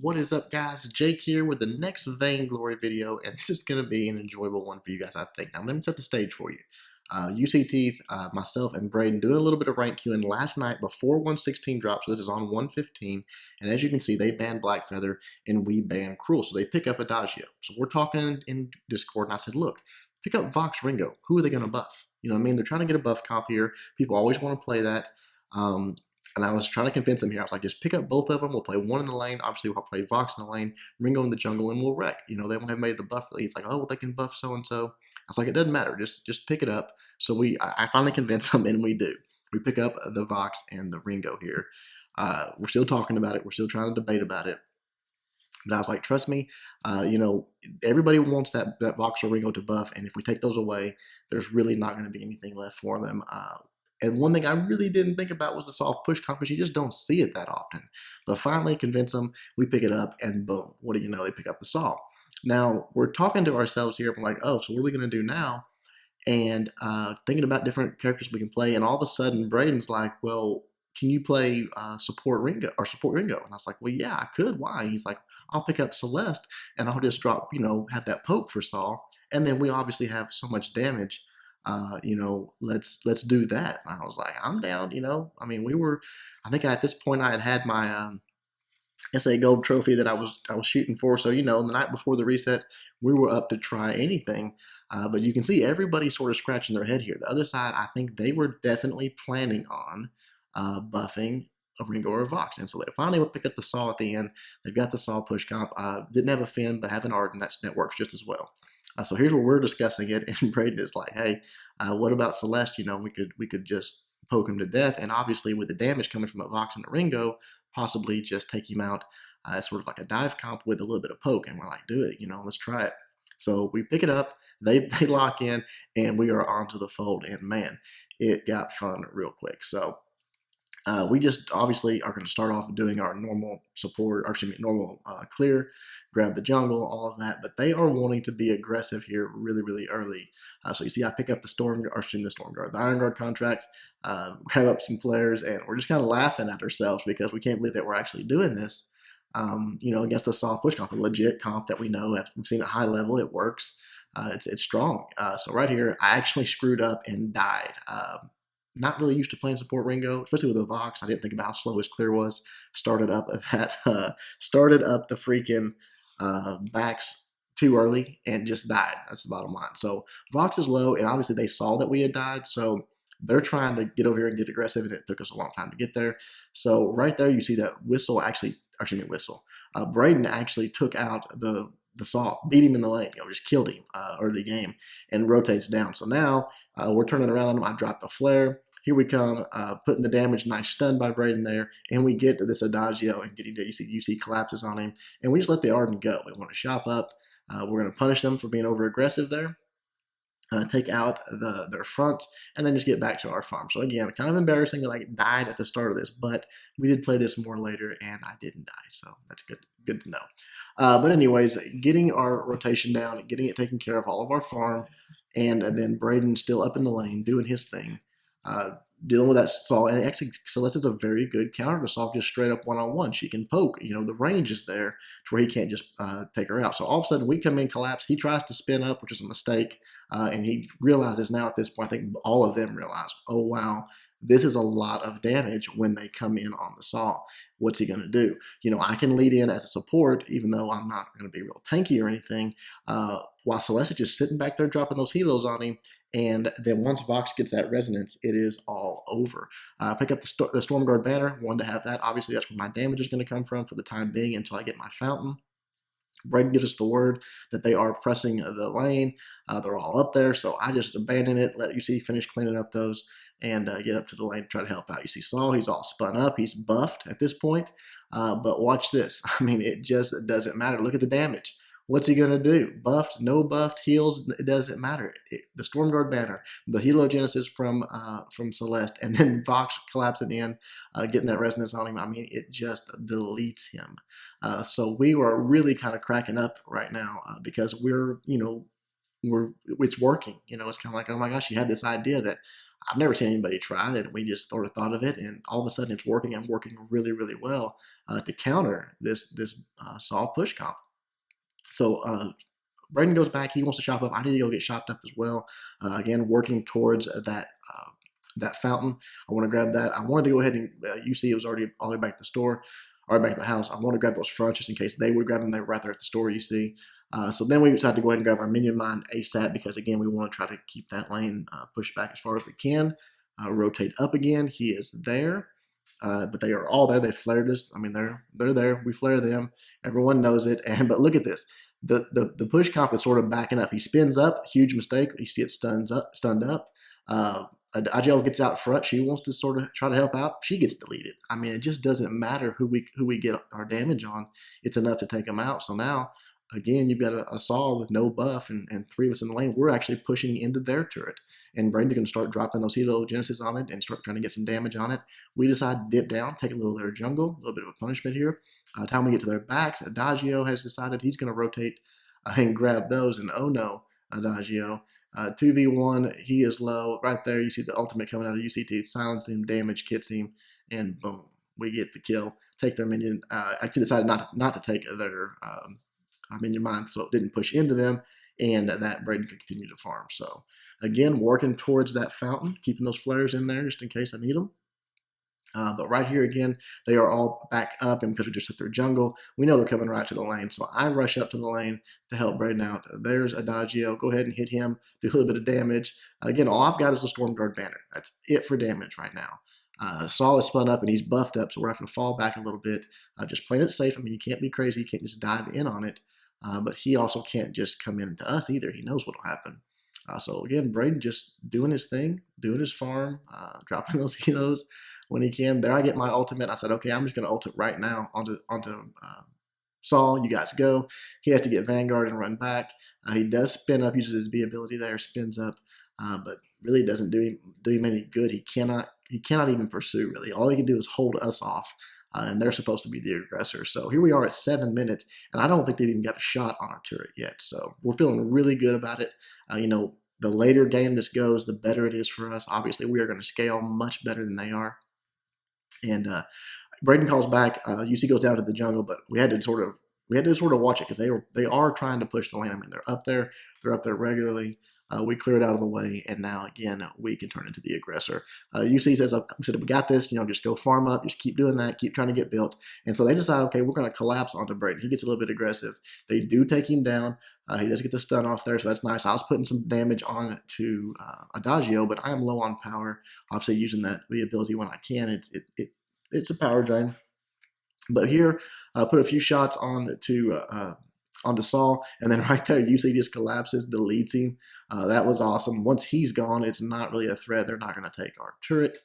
What is up, guys? Jake here with the next Vainglory video, and this is going to be an enjoyable one for you guys, I think. Now, let me set the stage for you. UC Teeth, myself, and Braden doing a little bit of rank queuing last night before 116 dropped, so this is on 115. And as you can see, they banned Blackfeather and we banned Cruel, so they pick up Adagio. So we're talking in Discord, and I said, look, pick up Vox Ringo. Who are they going to buff? You know what I mean? They're trying to get a buff comp here. People always want to play that. And I was trying to convince him here. I was like, just pick up both of them. We'll play one in the lane. Obviously, we'll play Vox in the lane, Ringo in the jungle, and we'll wreck. You know, they won't have made it a buff. It's like, oh, well, they can buff so-and-so. I was like, it doesn't matter. Just pick it up. So I finally convinced him, and we do. We pick up the Vox and the Ringo here. We're still talking about it. We're still trying to debate about it. But I was like, trust me, you know, everybody wants that Vox or Ringo to buff, and if we take those away, there's really not going to be anything left for them. And one thing I really didn't think about was the soft push comp, because you just don't see it that often. But finally convince them, we pick it up, and boom, what do you know, they pick up the saw. Now, we're talking to ourselves here, we're like, oh, so what are we going to do now? And thinking about different characters we can play, and all of a sudden, Braden's like, well, can you play support Ringo? And I was like, well, yeah, I could. Why? He's like, I'll pick up Celeste, and I'll just drop, you know, have that poke for Saw. And then we obviously have so much damage. You know, let's do that. And I was like, I'm down, you know. I mean, I think at this point I had my SA Gold trophy that I was shooting for. So, you know, the night before the reset, we were up to try anything. But you can see everybody sort of scratching their head here. The other side, I think they were definitely planning on buffing a Ringo or a Vox. And so they finally picked up the Saw at the end. They've got the Saw push comp. Didn't have a Finn, but have an Arden. That works just as well. So here's where we're discussing it, and Braden is like, "Hey, what about Celeste? You know, we could just poke him to death, and obviously with the damage coming from a Vox and a Ringo, possibly just take him out as sort of like a dive comp with a little bit of poke." And we're like, "Do it, you know, let's try it." So we pick it up, they lock in, and we are onto the fold. And man, it got fun real quick. So we just obviously are going to start off doing our normal support, or excuse me, normal clear, grab the jungle, all of that. But they are wanting to be aggressive here really, really early. So you see, I pick up the the Iron Guard contract, grab up some flares, and we're just kind of laughing at ourselves because we can't believe that we're actually doing this. You know, against a soft push comp, a legit comp that we know, we've seen at high level, it works. It's strong. So right here, I actually screwed up and died. Not really used to playing support Ringo, especially with a Vox. I didn't think about how slow his clear was. Started up the freaking backs too early and just died. That's the bottom line. So Vox is low, and obviously they saw that we had died, so they're trying to get over here and get aggressive, and it took us a long time to get there. So right there, you see that Braden actually took out the Saw, beat him in the lane, you know, just killed him early game, and rotates down. So now we're turning around on him. I drop the flare. Here we come, putting the damage. Nice stun by Braden there, and we get to this Adagio and getting to UC collapses on him, and we just let the Arden go. We want to shop up. We're going to punish them for being over aggressive there. Take out their front, and then just get back to our farm. So again, kind of embarrassing that I died at the start of this, but we did play this more later, and I didn't die, so that's good to know. But anyways, getting our rotation down, getting it taken care of, all of our farm, and then Braden still up in the lane doing his thing, dealing with that Saw. And actually, Celeste is a very good counter to Saw, just straight up one-on-one. She can poke. You know, the range is there to where he can't just take her out. So all of a sudden, we come in, collapse. He tries to spin up, which is a mistake, and he realizes now at this point, I think all of them realize, oh, wow, this is a lot of damage when they come in on the Saw. What's he going to do? You know, I can lead in as a support, even though I'm not going to be real tanky or anything, while Celeste is just sitting back there dropping those helos on him. And then once Vox gets that resonance, it is all over. Pick up the Storm Guard banner. Wanted to have that. Obviously, that's where my damage is going to come from for the time being until I get my fountain. Braden gives us the word that they are pressing the lane. They're all up there, so I just abandon it, let UC finish cleaning up those, and get up to the lane to try to help out. You see Saul, he's all spun up. He's buffed at this point. But watch this. I mean, it just doesn't matter. Look at the damage. What's he going to do? Buffed, no buffed, heals, it doesn't matter. The Storm Guard banner, the Helogenesis from Celeste, and then Vox collapsing in, getting that resonance on him. I mean, it just deletes him. So we were really kind of cracking up right now because we're, you know, it's working. You know, it's kind of like, oh my gosh, you had this idea that, I've never seen anybody try it, and we just sort of thought of it, and all of a sudden it's working and working really, really well to counter this saw push comp. So Braden goes back. He wants to shop up. I need to go get shopped up as well. Again, working towards that fountain. I want to grab that. I wanted to go ahead and you see it was already all the way back at the store, or back at the house. I want to grab those fronts just in case they would grab them. They were right there at the store. You see. So then we decided to go ahead and grab our minion mine ASAP because again we want to try to keep that lane pushed back as far as we can. Rotate up again. He is there. But they are all there. They flared us. I mean, they're there. We flare them. Everyone knows it. And but look at this. The push comp is sort of backing up. He spins up. Huge mistake. You see it stunned up. Adagio gets out front. She wants to sort of try to help out. She gets deleted. I mean, it just doesn't matter who we get our damage on. It's enough to take them out. So now, again, you've got a saw with no buff and 3 of us in the lane. We're actually pushing into their turret. And Braden's going to start dropping those Helo Genesis on it and start trying to get some damage on it. We decide to dip down, take a little of their jungle, a little bit of a punishment here. Time we get to their backs, Adagio has decided he's going to rotate and grab those. And oh no, Adagio. 2v1, he is low. Right there, you see the ultimate coming out of UCT. Silence him, damage kits him, and boom, we get the kill. Take their minion. Actually decided not to take their minion mine, so it didn't push into them, and that Braden could continue to farm. So again, working towards that fountain, keeping those flares in there just in case I need them. But right here again, they are all back up, and because we just hit their jungle, we know they're coming right to the lane. So I rush up to the lane to help Braden out. There's Adagio. Go ahead and hit him, do a little bit of damage. Again, all I've got is the Stormguard banner. That's it for damage right now. Saul is spun up and he's buffed up, so we're having to fall back a little bit. Just playing it safe. I mean, you can't be crazy. You can't just dive in on it. But he also can't just come into us either. He knows what will happen. So again, Braden just doing his thing, doing his farm, dropping those helos when he can. There I get my ultimate. I said, okay, I'm just going to ult it right now onto Saul. You guys go. He has to get Vanguard and run back. He does spin up, uses his B ability there, spins up, but really doesn't do him any good. He cannot even pursue, really. All he can do is hold us off, and they're supposed to be the aggressor. So here we are at 7 minutes, and I don't think they've even got a shot on our turret yet. So we're feeling really good about it. The later game this goes, the better it is for us. Obviously, we are going to scale much better than they are. And Braden calls back. UC goes down to the jungle, but we had to sort of watch it because they are trying to push the lane. I mean, they're up there regularly. We clear it out of the way, and now again we can turn into the aggressor. UC says, "We said we got this. Just go farm up. Just keep doing that. Keep trying to get built." And so they decide, okay, we're going to collapse onto Braden. He gets a little bit aggressive. They do take him down. He does get the stun off there, so that's nice. I was putting some damage on to Adagio, but I am low on power. Obviously, using the ability when I can. It's a power drain. But here, I put a few shots on onto Saul, and then right there, UC just collapses, deletes him. That was awesome. Once he's gone, it's not really a threat. They're not going to take our turret.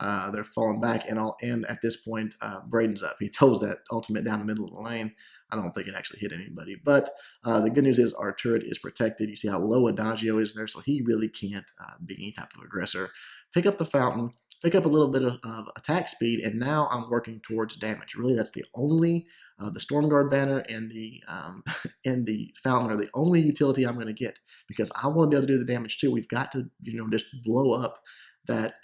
They're falling back, and at this point, Braden's up. He throws that ultimate down the middle of the lane. I don't think it actually hit anybody. But the good news is our turret is protected. You see how low Adagio is there, so he really can't be any type of aggressor. Pick up the fountain, pick up a little bit of attack speed, and now I'm working towards damage. Really, that's the only the Stormguard banner and the and the fountain are the only utility I'm going to get because I want to be able to do the damage too. We've got to just blow up that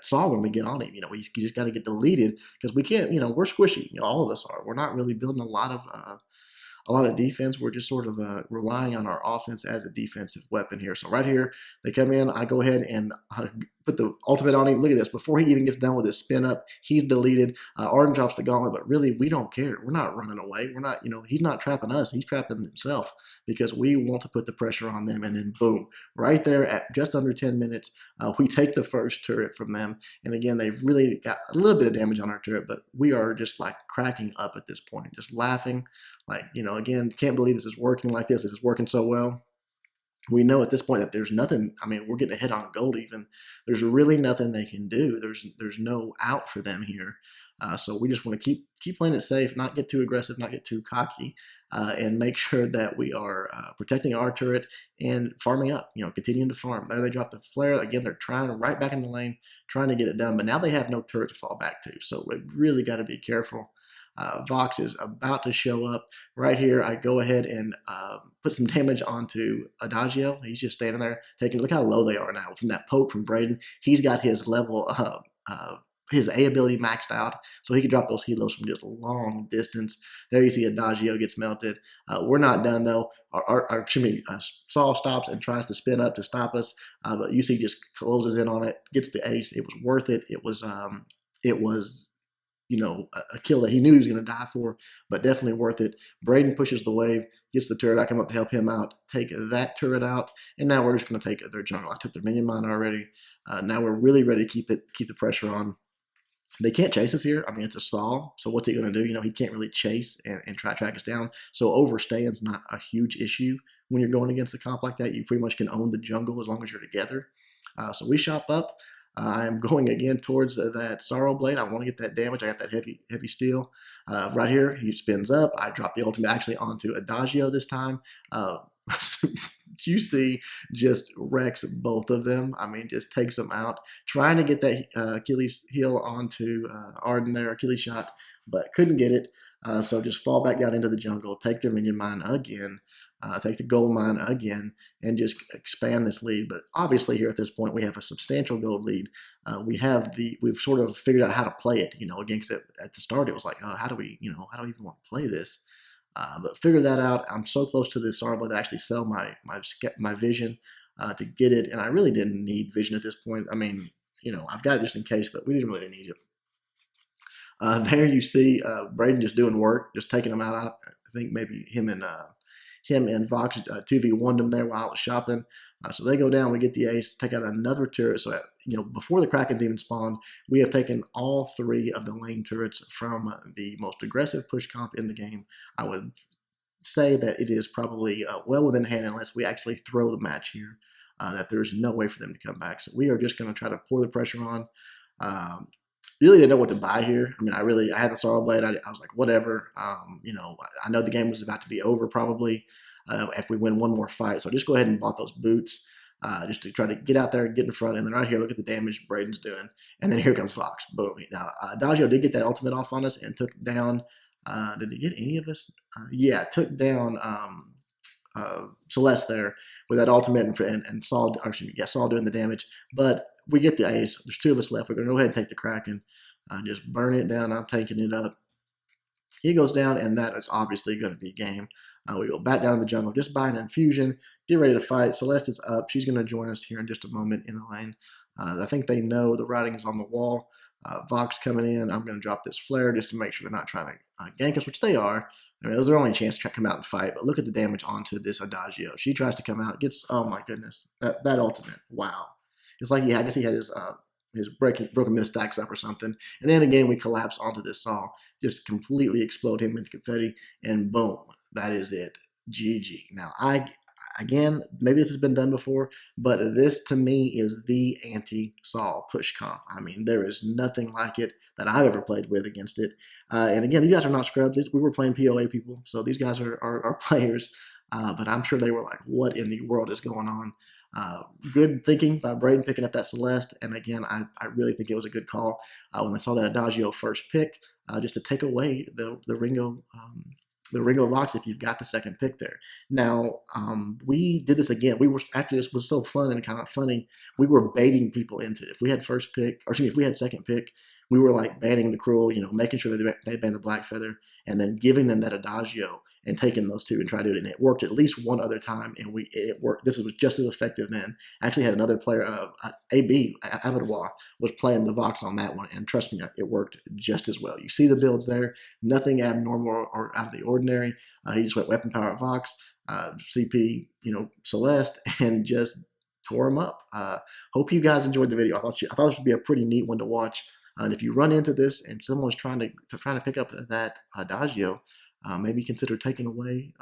Saw when we get on him. He's just got to get deleted because we can't. We're squishy. All of us are. We're not really building a lot of defense. We're just sort of relying on our offense as a defensive weapon here. So right here, they come in. I go ahead and put the ultimate on him. Look at this. Before he even gets done with his spin up, he's deleted. Arden drops the gauntlet, but really, we don't care. We're not running away. We're not, he's not trapping us. He's trapping himself because we want to put the pressure on them. And then boom, right there at just under 10 minutes, we take the first turret from them. And again, they've really got a little bit of damage on our turret, but we are just like cracking up at this point, just laughing. Again, can't believe this is working like this. This is working so well. We know at this point that there's nothing. I mean, we're getting a hit on gold even. There's really nothing they can do. There's no out for them here. So we just want to keep playing it safe, not get too aggressive, not get too cocky, and make sure that we are protecting our turret and farming up, continuing to farm. There they drop the flare. Again, they're trying right back in the lane, trying to get it done. But now they have no turret to fall back to. So we really got to be careful. Vox is about to show up. Right here, I go ahead and put some damage onto Adagio. He's just standing there taking, look how low they are now from that poke from Braden. He's got his level his A ability maxed out, so he can drop those helos from just a long distance. There you see Adagio gets melted. We're not done though. Our Saul stops and tries to spin up to stop us, but UC just closes in on it, gets the ace. It was worth it. It was a kill that he knew he was going to die for, but definitely worth it. Braden pushes the wave, gets the turret. I come up to help him out, take that turret out, and now we're just going to take their jungle. I took their minion mine already. Now we're really ready to keep the pressure on. They can't chase us here. I mean, it's a Saul, so what's he going to do? He can't really chase and try to track us down. So overstaying's not a huge issue when you're going against a comp like that. You pretty much can own the jungle as long as you're together. So we shop up. I'm going again towards that Sorrow Blade. I want to get that damage. I got that heavy steel. Right here, he spins up. I drop the ultimate actually onto Adagio this time. UC just wrecks both of them. I mean, just takes them out. Trying to get that Achilles heel onto Arden there, Achilles shot, but couldn't get it. So just fall back down into the jungle, take their minion mine again, take the gold mine again, and just expand this lead. But obviously here at this point, we have a substantial gold lead. We've sort of figured out how to play it, again, because at the start it was like, oh, how do we even want to play this? But figure that out. I'm so close to this Sorrow Blade to actually sell my vision to get it, and I really didn't need vision at this point. I mean, I've got it just in case, but we didn't really need it. There you see Braden just doing work, just taking them out. I think maybe him and Vox 2v1'd them there while I was shopping. So they go down, we get the ace, take out another turret. So, before the Krakens even spawned, we have taken all 3 of the lane turrets from the most aggressive push comp in the game. I would say that it is probably well within hand unless we actually throw the match here, that there's no way for them to come back. So we are just going to try to pour the pressure on. Really didn't know what to buy here. I mean, I had the Sorrow Blade. I was like, whatever. I know the game was about to be over probably if we win one more fight. So just go ahead and bought those boots just to try to get out there and get in front. And then right here, look at the damage Braden's doing. And then here comes Vox. Boom. Now, Adagio did get that ultimate off on us and took down. Did he get any of us? Yeah, took down Celeste there with that ultimate and Saul, Saul doing the damage. But we get the ace. There's 2 of us left. We're going to go ahead and take the Kraken. Just burn it down. I'm taking it up. He goes down, and that is obviously going to be game. We go back down in the jungle, just buy an infusion, get ready to fight. Celeste is up. She's going to join us here in just a moment in the lane. I think they know the writing is on the wall. Vox coming in. I'm going to drop this flare just to make sure they're not trying to gank us, which they are. I mean, it was their only chance to come out and fight, but look at the damage onto this Adagio. She tries to come out, gets, oh my goodness, that ultimate, wow. It's like, I guess he had his broken myth stacks up or something. And then again, we collapse onto this Saul, just completely explode him into confetti, and boom, that is it. GG. Now, again, maybe this has been done before, but this to me is the anti-Saul push comp. I mean, there is nothing like it that I've ever played with against it. And again, these guys are not scrubs. We were playing POA people, so these guys are players. But I'm sure they were like, what in the world is going on? Good thinking by Braden picking up that Celeste. And again, I really think it was a good call when I saw that Adagio first pick, just to take away the Ringo Vox if you've got the second pick there. Now, we did this again. After this was so fun and kind of funny, we were baiting people into it. If we had first pick, or excuse me, if we had second pick, we were like banning the cruel, making sure that they banned the black feather, and then giving them that Adagio and taking those 2 and try to do it. And it worked at least one other time, and it worked. This was just as effective then. I actually had another player, AB, Avidois, was playing the Vox on that one, and trust me, it worked just as well. You see the builds there, nothing abnormal or out of the ordinary. He just went weapon power Vox, CP, Celeste, and just tore him up. Hope you guys enjoyed the video. I thought this would be a pretty neat one to watch. And if you run into this and someone's trying to pick up that Adagio, maybe consider taking away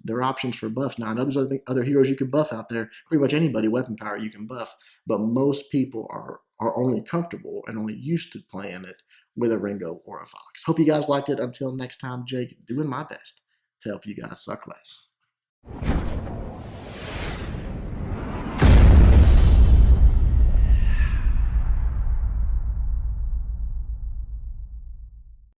their options for buffs. Now, I know there's other heroes you can buff out there. Pretty much anybody, weapon power, you can buff. But most people are only comfortable and only used to playing it with a Ringo or a Vox. Hope you guys liked it. Until next time, Jake, doing my best to help you guys suck less.